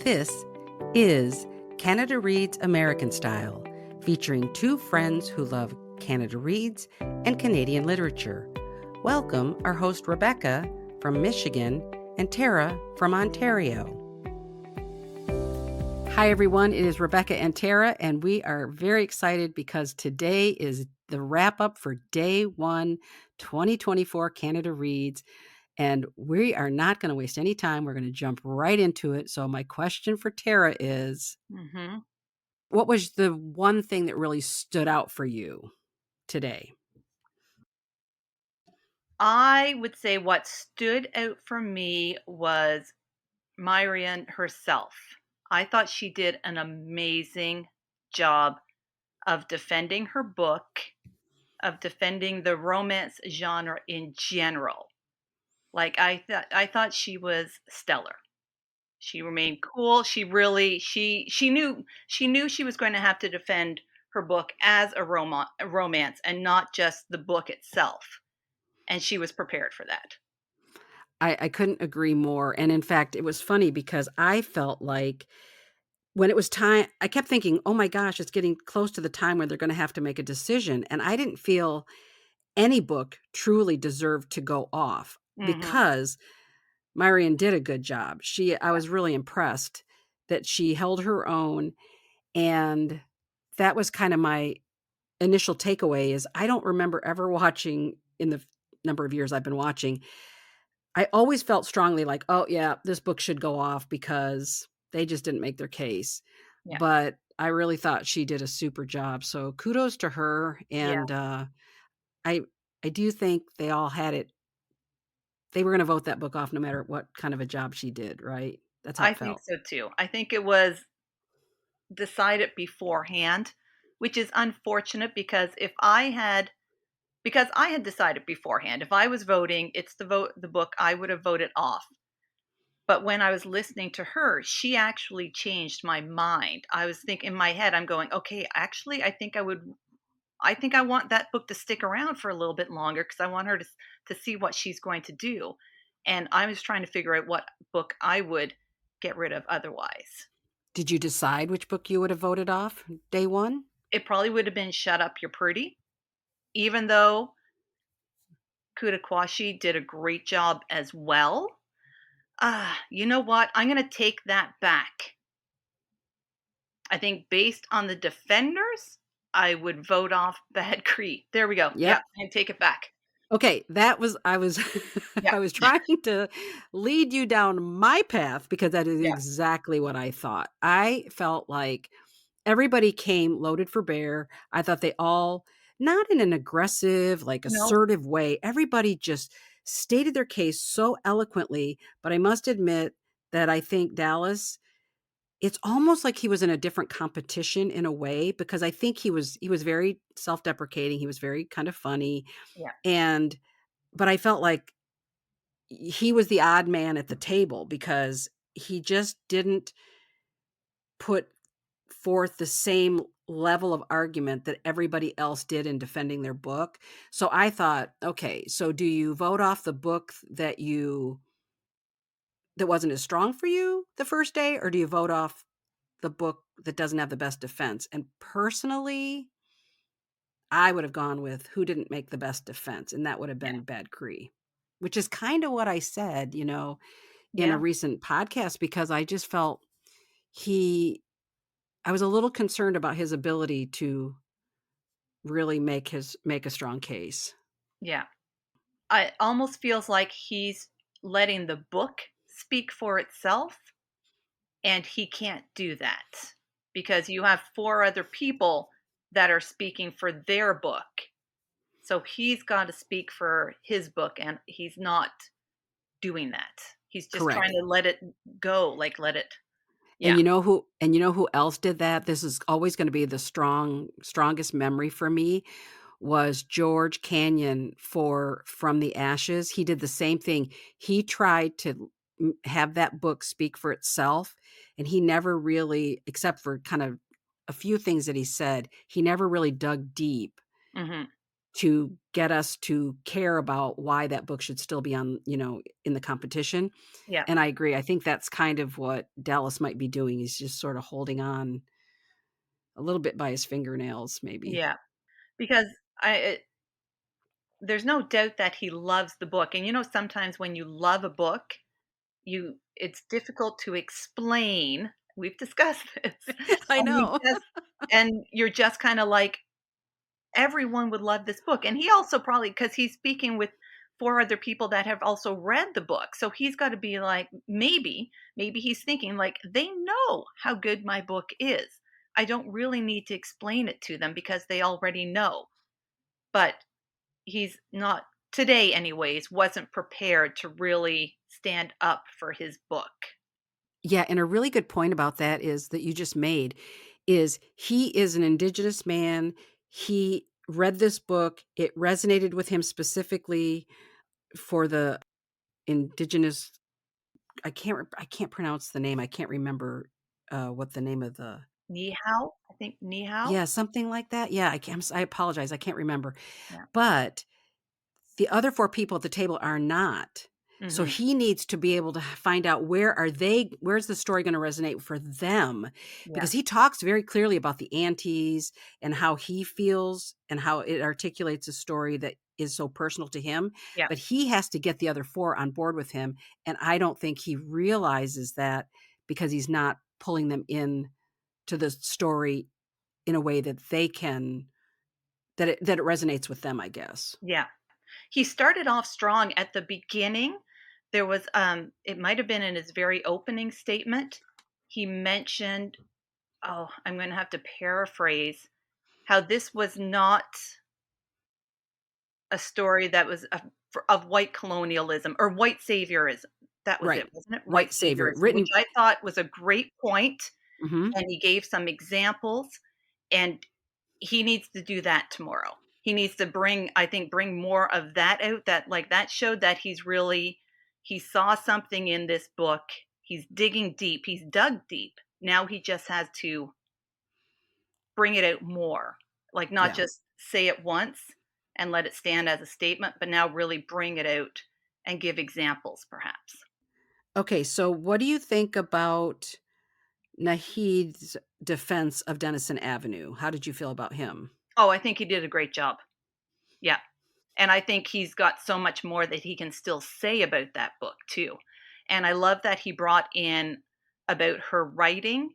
This is Canada Reads American Style, featuring two friends who love Canada Reads and Canadian literature. Welcome our host Rebecca from Michigan and Tara from Ontario. Hi everyone, it is Rebecca and Tara, and we are very excited because today is the wrap-up for Day 1, 2024 Canada Reads. And we are not going to waste any time. We're going to jump right into it. So my question for Tara is, what was the one thing that really stood out for you today? I would say what stood out for me was Myrian herself. I thought she did an amazing job of defending her book, of defending the romance genre in general. Like I thought she was stellar. She remained cool. She really she knew she was going to have to defend her book as a romance and not just the book itself. And she was prepared for that. I couldn't agree more. And in fact, it was funny because I felt like when it was time, I kept thinking, oh my gosh, it's getting close to the time where they're going to have to make a decision. And I didn't feel any book truly deserved to go off Mhm. because Myrian did a good job. I was really impressed that she held her own. And that was kind of my initial takeaway is I don't remember ever watching in the number of years I've been watching. I always felt strongly like, oh yeah, this book should go off because they just didn't make their case. Yeah. But I really thought she did a super job. So kudos to her. Yeah. And I I do think they all had it. They were going to vote that book off no matter what kind of a job she did, right? That's how I it think felt. so too. I think it was decided beforehand, which is unfortunate because I had decided beforehand. If I was voting, it's the book I would have voted off. But when I was listening to her, she actually changed my mind. I was thinking in my head, I'm going, okay, actually, I think I want that book to stick around for a little bit longer because I want her to see what she's going to do. And I was trying to figure out what book I would get rid of otherwise. Did you decide which book you would have voted off day one? It probably would have been Shut Up, You're Pretty, even though Kudakwashi did a great job as well. You know what? I'm going to take that back. I think based on the defenders, I would vote off Bad Cree. There we go. Yeah, Yep. and take it back. Okay, that was I was Yeah, I was trying to lead you down my path because that is yeah. exactly what I thought. I felt like everybody came loaded for bear. I thought they all, not in an aggressive, like No, assertive way, everybody just stated their case so eloquently, but I must admit that I think Dallas, it's almost like he was in a different competition in a way because I think he was very self-deprecating, he was very kind of funny, yeah, and but I felt like he was the odd man at the table because he just didn't put forth the same level of argument that everybody else did in defending their book. So I thought, okay, so do you vote off the book that wasn't as strong for you the first day, or do you vote off the book that doesn't have the best defense? And personally, I would have gone with who didn't make the best defense, and that would have yeah, been Bad Cree, which is kind of what I said, in a yeah, recent podcast because I just felt he I was a little concerned about his ability to really make a strong case. yeah. It almost feels like he's letting the book speak for itself, and he can't do that because you have four other people that are speaking for their book. So he's got to speak for his book, and he's not doing that. He's just trying Correct. to let it go, like let it. And Yeah, you know who else did that? This is always gonna be the strongest memory for me, was George Canyon for From the Ashes. He did the same thing. He tried to have that book speak for itself, and he never really, except for kind of a few things that he said, he never really dug deep hmm to get us to care about why that book should still be on, in the competition. Yeah. And I agree. I think that's kind of what Dallas might be doing. He's just sort of holding on a little bit by his fingernails, maybe. Yeah. Because there's no doubt that he loves the book. And sometimes when you love a book, it's difficult to explain. We've discussed this. I And you know. just and you're just kind of like, everyone would love this book. And he also probably, because he's speaking with four other people that have also read the book. So he's got to be like, maybe he's thinking like, they know how good my book is. I don't really need to explain it to them because they already know. But he's not, today anyways, wasn't prepared to really stand up for his book. Yeah, and a really good point about that is that you just made is he is an indigenous man. He read this book. It resonated with him specifically for the indigenous. I can't pronounce the name. I can't remember what the name of the. Ni hao, I think ni hao. Yeah, something like that. Yeah, I can't, I apologize. I can't remember. Yeah. But the other 4 people at the table are not. So Hmm. he needs to be able to find out where's the story gonna resonate for them? Yeah. Because he talks very clearly about the aunties and how he feels and how it articulates a story that is so personal to him, Yeah. but he has to get the other 4 on board with him, and I don't think he realizes that because he's not pulling them in to the story in a way that they can that it resonates with them, I guess. Yeah. He started off strong at the beginning. There was, it might have been in his very opening statement. He mentioned, oh, I'm going to have to paraphrase, how this was not a story that was of white colonialism or white saviorism. That was Right. it, wasn't it? White White savior, saviorism, which written. I thought was a great point. Mhm. And he gave some examples. And he needs to do that tomorrow. He needs to bring more of that out, that showed that he saw something in this book. He's digging deep. He's dug deep. Now he just has to bring it out more. Like, not Yeah. just say it once and let it stand as a statement, but now really bring it out and give examples perhaps. Okay, so what do you think about Nahid's defense of Denison Avenue? How did you feel about him? Oh, I think he did a great job. Yeah. And I think he's got so much more that he can still say about that book too. And I love that he brought in about her writing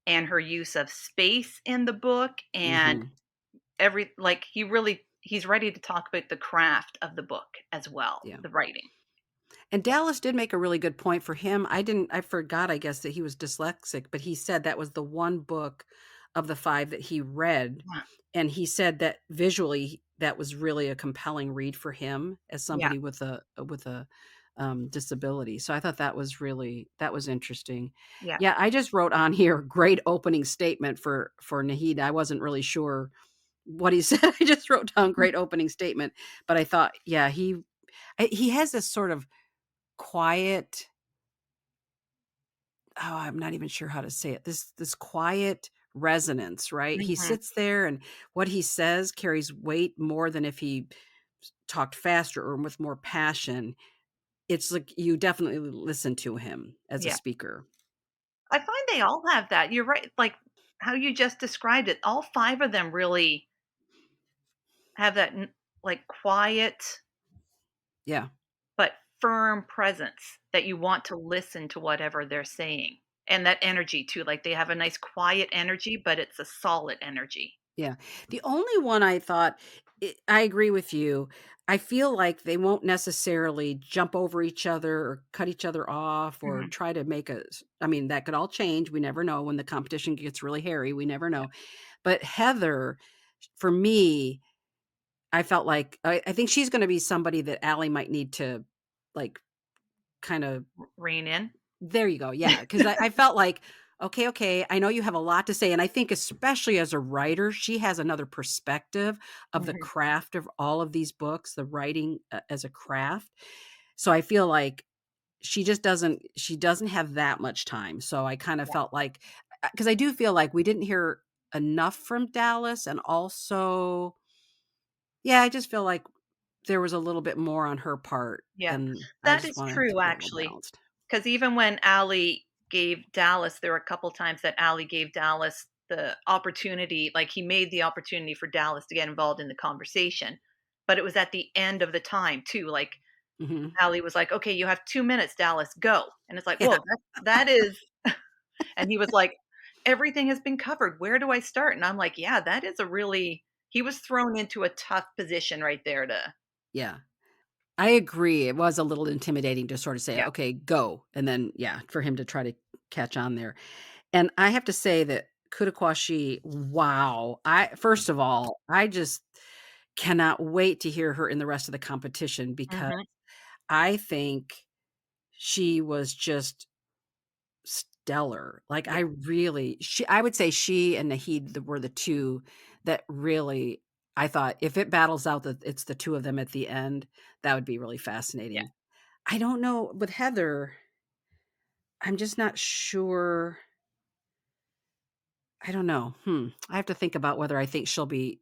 and her use of space in the book, and Mhm. he's ready to talk about the craft of the book as well, Yeah. the writing. And Dallas did make a really good point for him. I forgot, I guess, that he was dyslexic, but he said that was the one book of the 5 that he read, Yeah. and he said that visually, that was really a compelling read for him as Yeah. somebody with a, disability. So I thought that was interesting. Yeah. Yeah, I just wrote on here, "Great opening statement for Nahid." I wasn't really sure what he said. I just wrote down, "Great opening statement," but I thought, yeah, he has this sort of quiet, I'm not even sure how to say it. This quiet resonance, right? He Mhm. sits there and what he says carries weight more than if he talked faster or with more passion. It's like you definitely listen to him as a Yeah. speaker. I find they all have that. You're right, like how you just described it. All 5 of them really have that quiet Yeah. but firm presence that you want to listen to whatever they're saying. And that energy too, like they have a nice quiet energy, but it's a solid energy. Yeah. The only one I thought I agree with you. I feel like they won't necessarily jump over each other or cut each other off or Mhm. try to make I mean, that could all change. We never know when the competition gets really hairy. We never Yeah. know. But Heather, for me, I felt like I think she's going to be somebody that Allie might need to like kind of. Rein in. There you go, yeah, 'cause I felt like, okay, I know you have a lot to say," and I think especially as a writer, she has another perspective of the Mhm. craft of all of these books, the writing, as a craft. So I feel like she doesn't have that much time, so I kinda Yeah. felt like, because I do feel like we didn't hear enough from Dallas, and also Yeah, I just feel like there was a little bit more on her part, Yeah, and I that just is wanted to true, be a little actually. balanced. Because even when Allie gave Dallas, there were a couple times that Allie gave Dallas the opportunity, like, he made the opportunity for Dallas to get involved in the conversation, but it was at the end of the time too, like, Mhm. Allie was like, "Okay, you have 2 minutes, Dallas, go." And it's like, Yeah, "Whoa, that is." And he was like, "Everything has been covered. Where do I start?" And I'm like, "Yeah, that is a really." He was thrown into a tough position right there to. yeah. I agree, it was a little intimidating to sort of say, Yeah. "Okay, go," and then, yeah, for him to try to catch on there. And I have to say that Kudakwashi, wow, I first of all, I just cannot wait to hear her in the rest of the competition because Mhm. I think she was just stellar. Like, I Yeah. really I would say she and Naheed were the 2 that really I thought if it battles out that it's the 2 of them at the end, that would be really Yeah. fascinating. I don't know with Heather, I'm just not sure. I don't know. I have to think about whether I think she'll be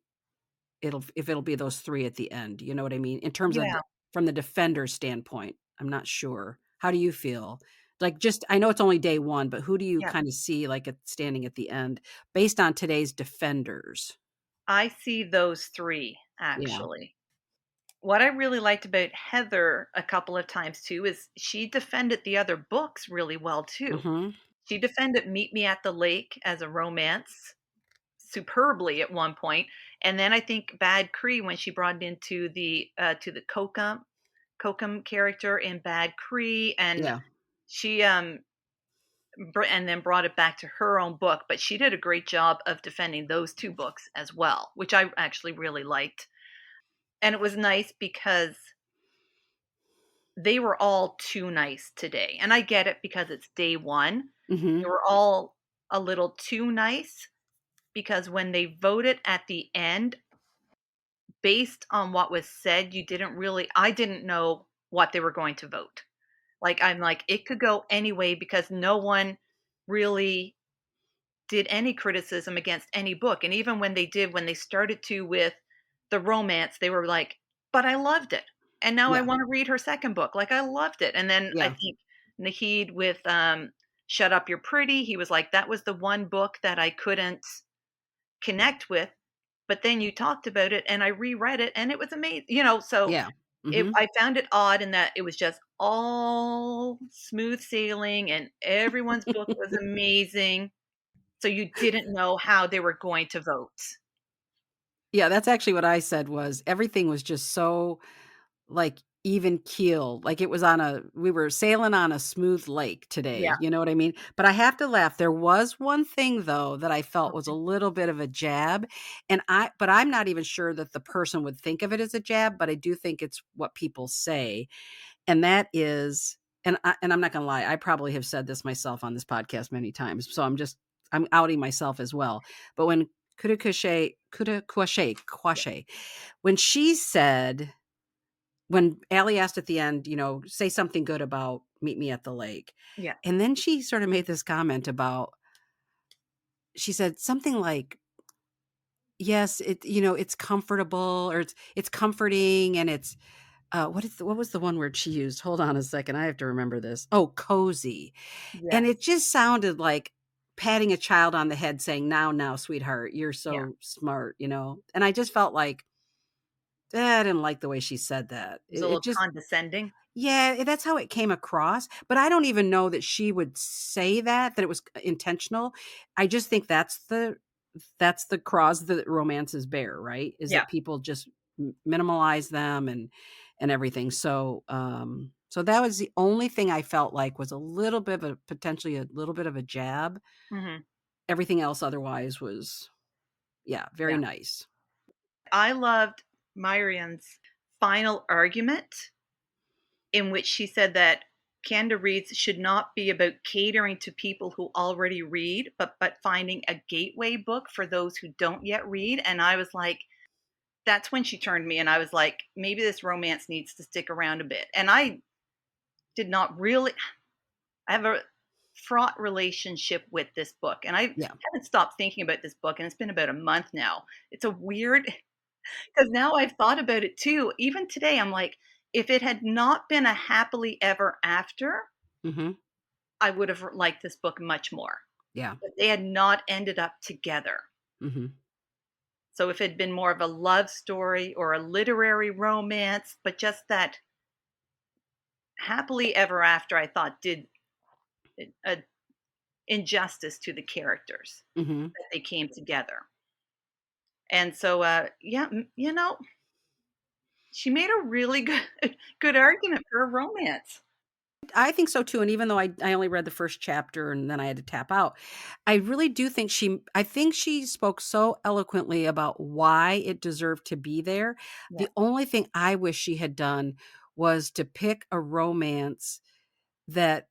if it'll be those 3 at the end, you know what I mean? In terms of Yeah. from the defender's standpoint, I'm not sure. How do you feel? Like, just I know it's only day 1, but who do you Yeah. kinda see, like, standing at the end based on today's defenders? I see those 3, Yeah. actually. What I really liked about Heather a couple of times too is she defended the other books really well too. Mhm. She defended Meet Me at the Lake as a romance superbly at one point, and then I think Bad Cree when she brought it into the to the Kokum character in Bad Cree, and Yeah. she and then brought it back to her own book, but she did a great job of defending those 2 books as well, which I actually really liked. And it was nice because they were all too nice today. And I get it because it's day 1. They Mhm. were all a little too nice because when they voted at the end, based on what was said, you didn't really I didn't know what they were going to vote. Like, I'm like, it could go any way because no one really did any criticism against any book. And even when they did, when they started to with the romance, they were like, "But I loved it. And now I Yeah. want to read her second book. Like, I loved it." And then I Yeah. think Nahid with Shut Up You're Pretty, he was like, "That was the one book that I couldn't connect with. But then you talked about it and I reread it and it was amazing." So Yeah. Mhm. I found it odd in that it was just all smooth sailing and everyone's book was amazing. So you didn't know how they were going to vote. Yeah, that's actually what I said was everything was just so, like, even keel, like it was on a we were sailing on a smooth lake today, Yeah, you know what I mean? But I have to laugh, there was one thing though that I felt was a okay. little bit of a jab, and I'm not even sure that the person would think of it as a jab, but I do think it's what people say, and that is and I'm not gonna lie, I probably have said this myself on this podcast many times, so I'm outing myself as well, but when Yeah, Kwashe, when she said when Allie asked at the end, "Say something good about Meet Me at the Lake." yeah, And then she sort of made this comment about she said something like, "Yes, it's comfortable or it's comforting and it's" what was the one word she used? Hold on a second, I have to remember this. Oh, cozy. And yes, it just sounded like patting a child on the head saying, now, sweetheart, you're yeah. so smart?" And I just felt like, I didn't like the way she said that. It was a It little just condescending. Yeah, that's how it came across, but I don't even know that she would say that it was intentional. I just think that's the cross that romances bear, right? Is Yeah, that people just minimalize them and everything. So that was the only thing I felt like was a little bit of a potentially a little bit of a jab. mhm, Everything else otherwise was, yeah, very yeah. nice. I loved Myriam's final argument in which she said that Canada Reads should not be about catering to people who already read, but finding a gateway book for those who don't yet read. And I was like, that's when she turned me, and I was like, maybe this romance needs to stick around a bit. And I did not really. I have a fraught relationship with this book, and I Yeah. haven't stopped thinking about this book, and it's been about a month now. It's a weird. 'Cause now I've thought about it too. Even today, I'm like, if it had not been a happily ever after, Mhm. I would have liked this book much more. Yeah. But they had not ended up together. Mhm. So if it had been more of a love story or a literary romance, but just that happily ever after, I thought did a injustice to the characters Mhm. that they came together. And so, yeah, she made a really good good argument for a romance. I think so too, and even though I only read the first chapter and then I had to tap out, I really do think I think she spoke so eloquently about why it deserved to be there. Yeah. The only thing I wish she had done was to pick a romance that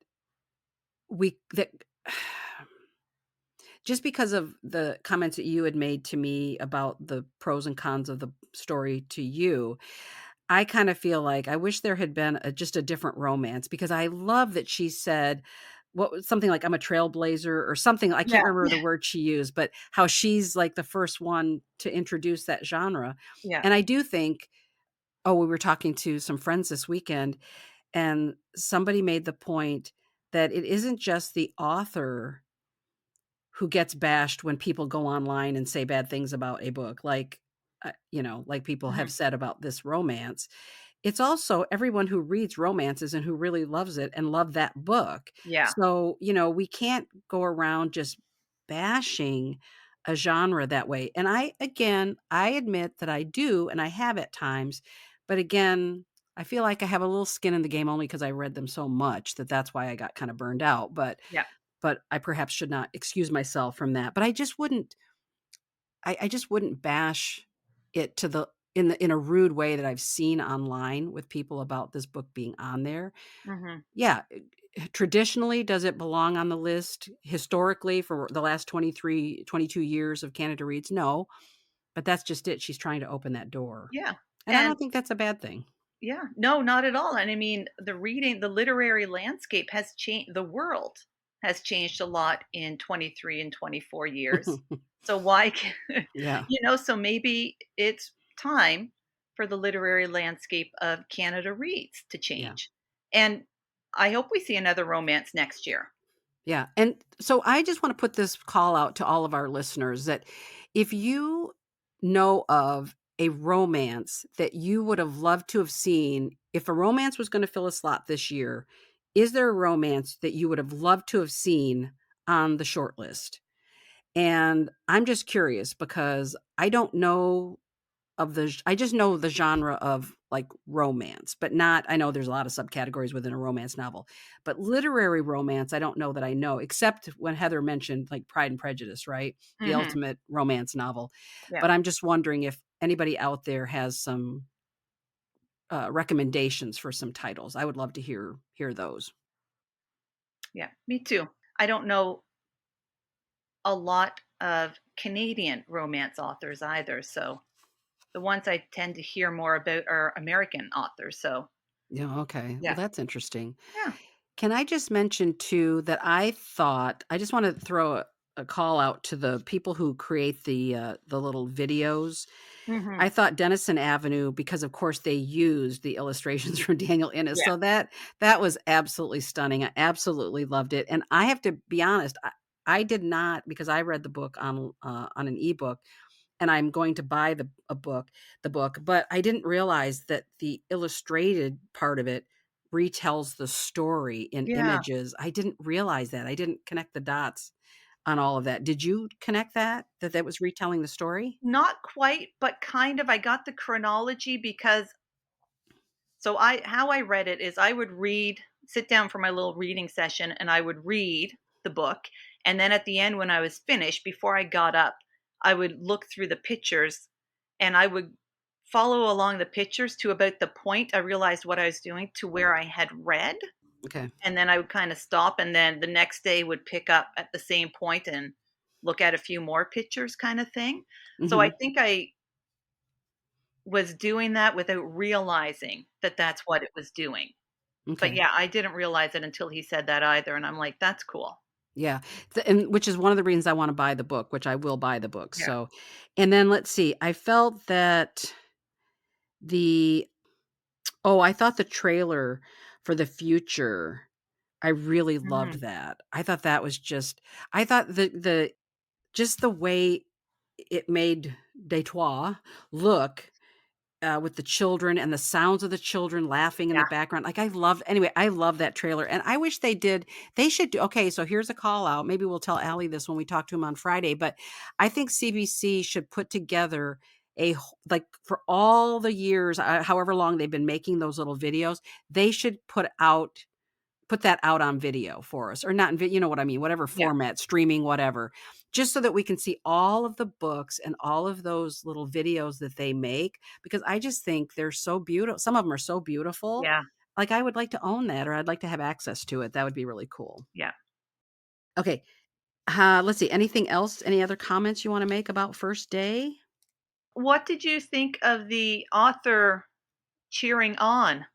that just because of the comments that you had made to me about the pros and cons of the story to you, I kind of feel like I wish there had been just a different romance because I love that she said what was something like I'm a trailblazer or something. I can't Yeah, remember the word she used, but how she's like the first one to introduce that genre. yeah. And I do think, oh, we were talking to some friends this weekend, and somebody made the point that it isn't just the author who gets bashed when people go online and say bad things about a book, like, like people have Mhm. said about this romance. It's also everyone who reads romances and who really loves it and love that book. Yeah, So, we can't go around just bashing a genre that way. And I admit that I do and I have at times, but again, I feel like I have a little skin in the game only because I read them so much that's why I got kind of burned out. yeah. But I perhaps should not excuse myself from that. But I just wouldn't bash it to the in a rude way that I've seen online with people about this book being on there. Mhm. Yeah, traditionally, does it belong on the list historically for the last 23, 22 years of Canada Reads? No, but that's just it. She's trying to open that door. Yeah, And I and don't think that's a bad thing. yeah, no, not at all, and I mean, the literary landscape has changed. The world has changed a lot in 23 and 24 years. So why can Yeah, so maybe it's time for the literary landscape of Canada Reads to yeah. change, and I hope we see another romance next year. Yeah, and so I just wanna put this call out to all of our listeners that if you know of a romance that you would have loved to have seen, if a romance was gonna fill a slot this year, is there a romance that you would have loved to have seen on the short list? And I'm just curious because I don't know I just know the genre of, like, romance, but not I know there's a lot of subcategories within a romance novel, but literary romance, I don't know that I know, except when Heather mentioned, like, Pride and Prejudice, right? The Mhm. ultimate romance novel, Yeah, but I'm just wondering if anybody out there has some, recommendations for some titles. I would love to hear those. yeah, me too. I don't know a lot of Canadian romance authors either, so the ones I tend to hear more about are American authors, so Yeah, okay. Well, yeah. that's interesting. Yeah. Can I just mention too that I just wanna throw a call out to the people who create the little videos. Mhm. I thought Denison Avenue, because of course they used the illustrations from Daniel Innes, Yeah. so that was absolutely stunning. I absolutely loved it, and I have to be honest, I did not because I read the book on an ebook, and I'm going to buy the book, but I didn't realize that the illustrated part of it retells the story in Yeah. images. I didn't realize that. I didn't connect the dots on all of that. Did you connect that that was retelling the story? Not quite, but kind of. I got the chronology because so I how I read it is I would sit down for my little reading session and I would read the book. And then at the end, when I was finished, before I got up, I would look through the pictures and I would follow along the pictures to about the point I realized what I was doing to where I had read. Okay. And then I would kind of stop. And then the next day would pick up at the same point and look at a few more pictures, kind of thing. So I Mhm. think I was doing that without realizing that that's what it was doing. But Okay. yeah, I didn't realize it until he said that either, and I'm like, "That's cool." Yeah, and which is one of the reasons I wanna buy the book, which I will buy the book, Yeah. so and then let's see, I felt that the I thought the trailer for the future, I really loved Mhm. that. I thought that was just I thought the just the way it made Detroit look, with the children and the sounds of the children laughing in the Yeah. background. Like, I love that trailer, and I wish they should do okay, so here's a call out. Maybe we'll tell Allie this when we talk to him on Friday, but I think CBC should put together like, for all the years, however long they've been making those little videos, they should put that out on video for us, or not in you know what I mean, whatever Yeah. format, streaming, whatever, just so that we can see all of the books and all of those little videos that they make, because I just think they're so beautiful. Some of them are so beautiful. Yeah. Like, I would like to own that, or I'd like to have access to it. That would be really cool. Yeah. Okay, let's see, anything else? Any other comments you wanna make about First Day? What did you think of the author cheering on?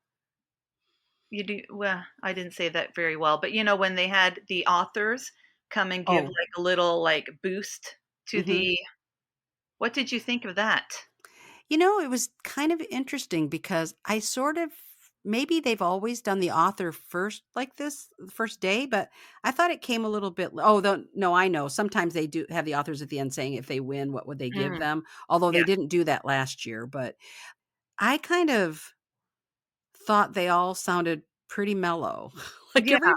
You do well, I didn't say that very well, but, when they had the authors come and give, Oh, like, a little, like, boost to mhm. the what did you think of that? It was kind of interesting because I sort of maybe they've always done the author first like this, the first day, but I thought it came a little bit no, I know. Sometimes they do have the authors at the end saying if they win, what would they give Mm, them? Although they yeah, didn't do that last year, but I kind of thought they all sounded pretty mellow. Like, yeah,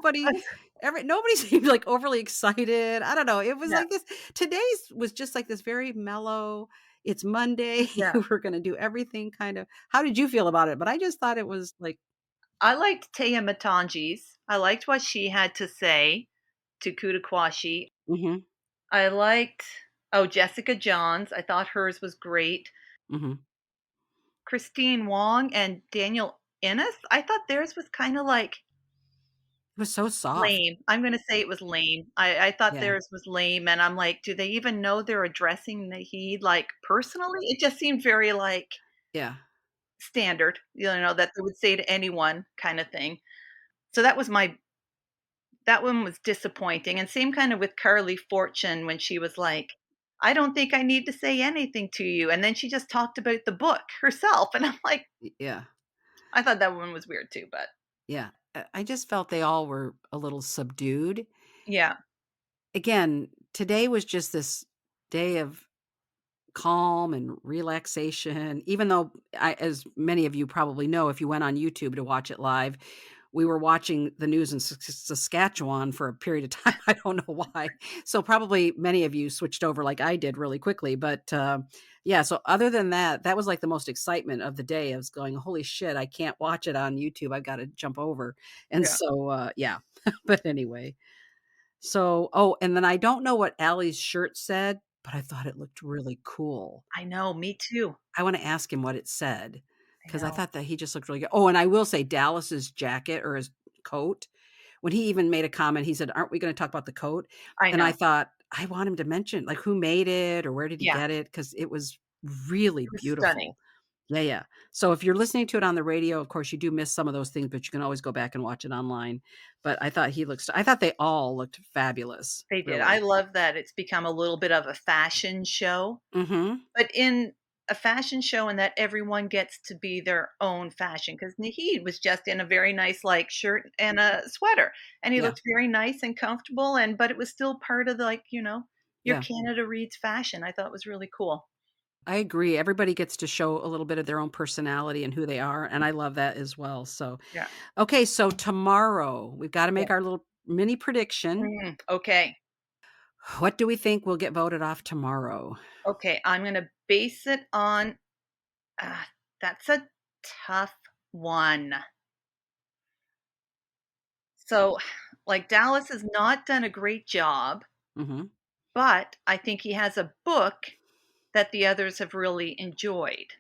nobody seemed, like, overly excited. I don't know, it was yeah, like this today's was just, like, this very mellow, "It's Monday, yeah. we're gonna do everything," kind of how did you feel about it? But I just thought it was, like I liked Taya Matangi's. I liked what she had to say to Kutaquashi. mhm, I liked Jessica Johns, I thought hers was great. mhm. Christine Wong and Daniel Innes, I thought theirs was kinda, like, It was so soft. lame. I'm gonna say it was lame. I thought Yeah, theirs was lame, and I'm like, "Do they even know they're addressing Naheed, like, personally?" It just seemed very, like, yeah, standard, that they would say to anyone kinda thing. So that one was disappointing, and same kinda with Carly Fortune when she was like, "I don't think I need to say anything to you," and then she just talked about the book herself, and I'm like, yeah, I thought that one was weird too, but yeah. I just felt they all were a little subdued. yeah, Again, today was just this day of calm and relaxation, even though as many of you probably know, if you went on YouTube to watch it live, we were watching the news in Saskatchewan for a period of time. I don't know why. So probably many of you switched over like I did really quickly. But yeah, so other than that, that was like the most excitement of the day. I was going, holy shit, I can't watch it on YouTube. I've got to jump over. And yeah. so, yeah. But anyway, so, and then I don't know what Allie's shirt said, but I thought it looked really cool. I know, me too. I wanna ask him what it said I because I know. thought that he just looked really good. Oh, and I will say Dallas's jacket or his coat, when he even made a comment, he said, "Aren't we gonna talk about the coat?" I And I know. thought, I want him to mention, like, who made it or where did he Yeah, get it? Because it was really it was stunning. beautiful. Yeah, yeah. So if you're listening to it on the radio, of course, you do miss some of those things, but you can always go back and watch it online. But I thought they all looked fabulous, They did. I really. love that it's become a little bit of a fashion show, Mhm. but in a fashion show and that everyone gets to be their own fashion. Because Naheed was just in a very nice, like, shirt and a sweater, and he Yeah, looked very nice and comfortable, but it was still part of the, like, your yeah. Canada Reads fashion. I thought it was really cool. I agree. Everybody gets to show a little bit of their own personality and who they are, and I love that as well. So, Yeah, okay, so tomorrow we've got to yeah. make our little mini prediction. Okay. What do we think will get voted off tomorrow? Okay, I'm gonna base it on that's a tough one. So, like, Dallas has not done a great job, Mhm. but I think he has a book that the others have really enjoyed.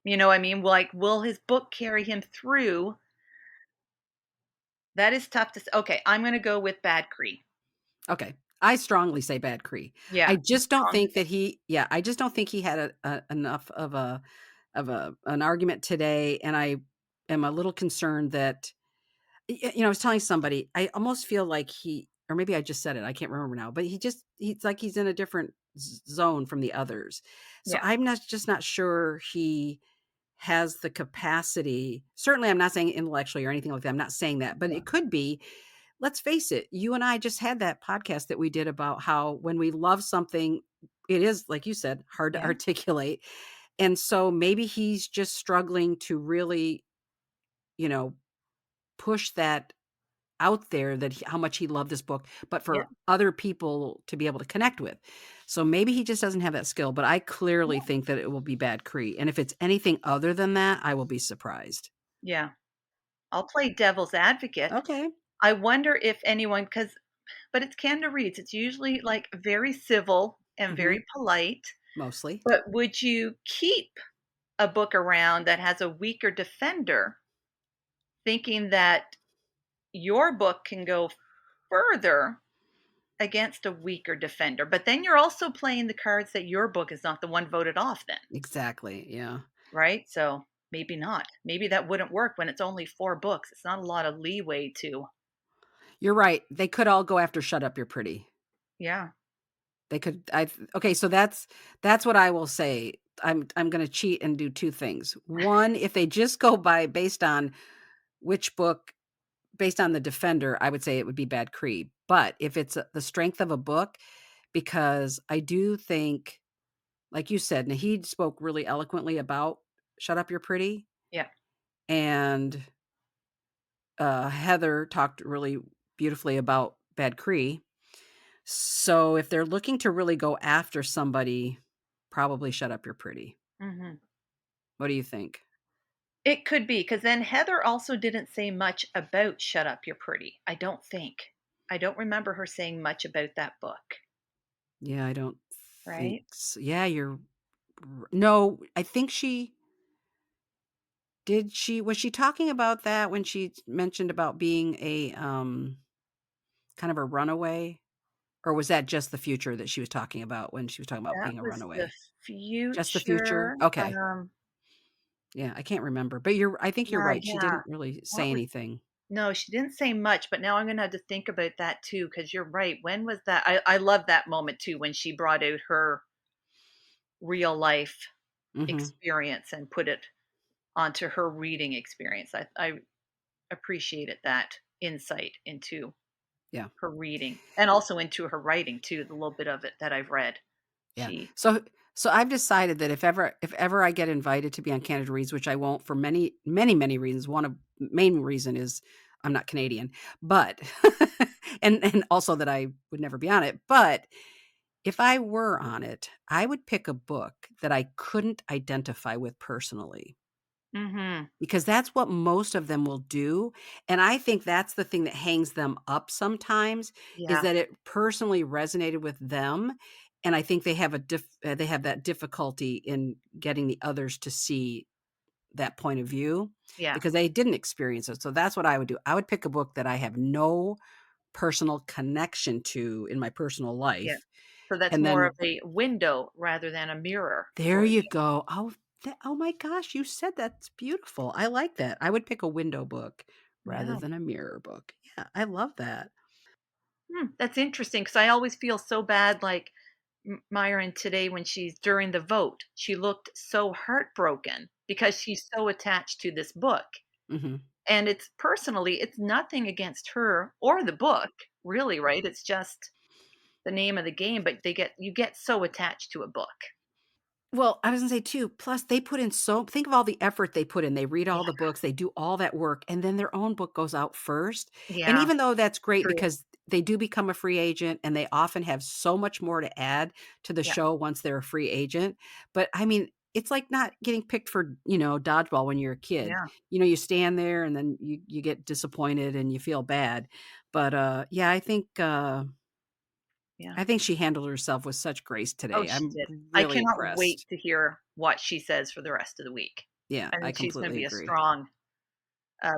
You know what I mean? Like, will his book carry him through? That is tough to say. Okay, I'm gonna go with Bad Cree. Okay. I strongly say Bad Cree. Yeah, I you just don't strongly think say that I just don't think he had enough of an argument today, and I am a little concerned that I was telling somebody, I almost feel like he or maybe I just said it, I can't remember now, but he's like he's in a different zone from the others. So Yeah, I'm not sure he has the capacity. Certainly, I'm not saying intellectually or anything like that. I'm not saying that, but yeah, it could be. Let's face it, you and I just had that podcast that we did about how when we love something, it is, like you said, hard to yeah, articulate. And so maybe he's just struggling to really, you know, push that out there that how much he loved this book, but yeah, for other people to be able to connect with. So maybe he just doesn't have that skill, but I clearly yeah, think that it will be Bad Cree. And if it's anything other than that, I will be surprised. yeah. I'll play devil's advocate. Okay. I wonder if anyone, because but it's Canada Reads. It's usually, like, very civil and Hmm. very polite, Mostly. but would you keep a book around that has a weaker defender, thinking that your book can go further against a weaker defender? But then you're also playing the cards that your book is not the one voted off then, Exactly. Yeah. right? So, maybe not. Maybe that wouldn't work when it's only 4 books. It's not a lot of leeway to. You're right. They could all go after Shut Up, You're Pretty. Yeah. They could okay, so that's what I will say. I'm gonna cheat and do 2 things. 1, if they just go by based on which book based on the defender, I would say it would be Bad Cree. But if it's the strength of a book, because I do think, like you said, Nahid spoke really eloquently about Shut Up, You're Pretty, Yeah. and, Heather talked really beautifully about Bad Cree. So if they're looking to really go after somebody, probably Shut Up, You're Pretty. Mhm. What do you think? It could be, because then Heather also didn't say much about "Shut Up, You're Pretty." I don't think. I don't remember her saying much about that book, Yeah, I don't think right? yeah, no, I think she was she talking about that when she mentioned about being a, kind of a runaway? Or was that just the future that she was talking about when she was talking about That being a was the runaway? Just the future? future, Okay. Yeah, I can't remember, but I think you're right, she yeah, didn't really say what was anything. no, she didn't say much, but now I'm gonna have to think about that too. Because 'cause you're right. When was that? I love that moment too when she brought out her real life Mhm. experience and put it onto her reading experience. I appreciated that insight into Yeah. her reading and also into her writing too, the little bit of it that I've read. Yeah. She So I've decided that if ever I get invited to be on Canada Reads, which I won't for many, many, many reasons. One of main reason is I'm not Canadian, but and also that I would never be on it. But if I were on it, I would pick a book that I couldn't identify with personally. Mhm. Because that's what most of them will do, and I think that's the thing that hangs them up sometimes, is Yeah, that it personally resonated with them, and I think they have that difficulty in getting the others to see that point of view, yeah, because they didn't experience it, so that's what I would do. I would pick a book that I have no personal connection to in my personal yeah. life, So that's and more of then a window rather than a mirror there for you you. go. Oh my gosh, you said that's beautiful. I like that. I would pick a window book rather Yeah. than a mirror book. Yeah, I love that. That's interesting because I always feel so bad, like, Myron today when she's during the vote, she looked so heartbroken because she's so attached to this book, Mhm. and it's personally, it's nothing against her or the book, really, right? It's just the name of the game, but you get so attached to a book. Well, I was gonna say too, plus they put in so think of all the effort they put in. They read Yeah, all the books, they do all that work, and then their own book goes out first. And yeah, even though that's great true. because they do become a free agent and they often have so much more to add to the Yeah, show once they're a free agent. But I mean, it's like not getting picked for, dodgeball when you're a kid. yeah, You stand there and then you get disappointed and you feel bad. But yeah, yeah. I think she handled herself with such grace Oh, today. she I'm did. I really cannot wait impressed. to hear what she says for the rest of the week. Yeah, I I think she's gonna completely be a agree. strong,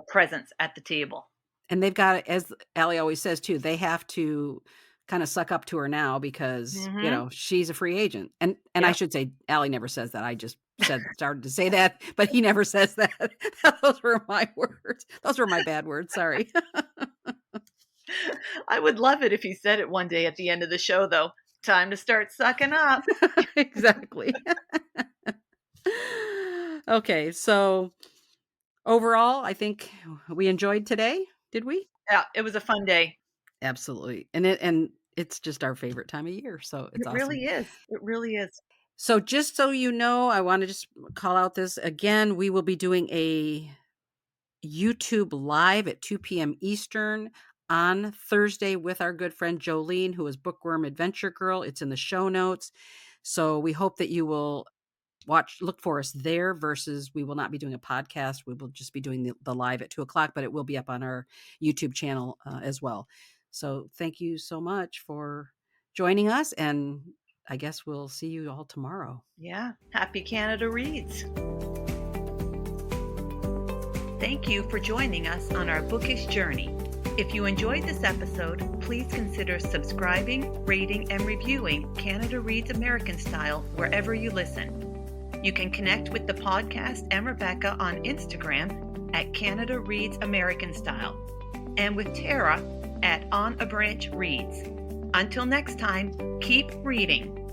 presence at the table. And they've got as Allie always says too, they have to kinda suck up to her now because, Mhm. she's a free agent. And I Yep. should say Allie never says that, I just started to say that, but he never says that. Those were my words. Those were my bad words. Sorry. I would love it if he said it one day at the end of the show, though. Time to start sucking up. Exactly. Okay, so overall, I think we enjoyed today. Did we? Yeah, it was a fun day. Absolutely. It's just our favorite time of year, so it's It awesome. really is. It really is. So just so you know, I want to just call out this again. We will be doing a YouTube live at 2 p.m. Eastern on Thursday with our good friend Jolene, who is Bookworm Adventure Girl. It's in the show notes. So we hope that you will look for us there versus we will not be doing a podcast. We will just be doing the live at 2:00, but it will be up on our YouTube channel as well. So thank you so much for joining us. And I guess we'll see you all tomorrow. Yeah. Happy Canada Reads. Thank you for joining us on our bookish journey. If you enjoyed this episode, please consider subscribing, rating, and reviewing Canada Reads American Style wherever you listen. You can connect with the podcast and Rebecca on Instagram at Canada Reads American Style and with Tara at On a Branch Reads. Until next time, keep reading.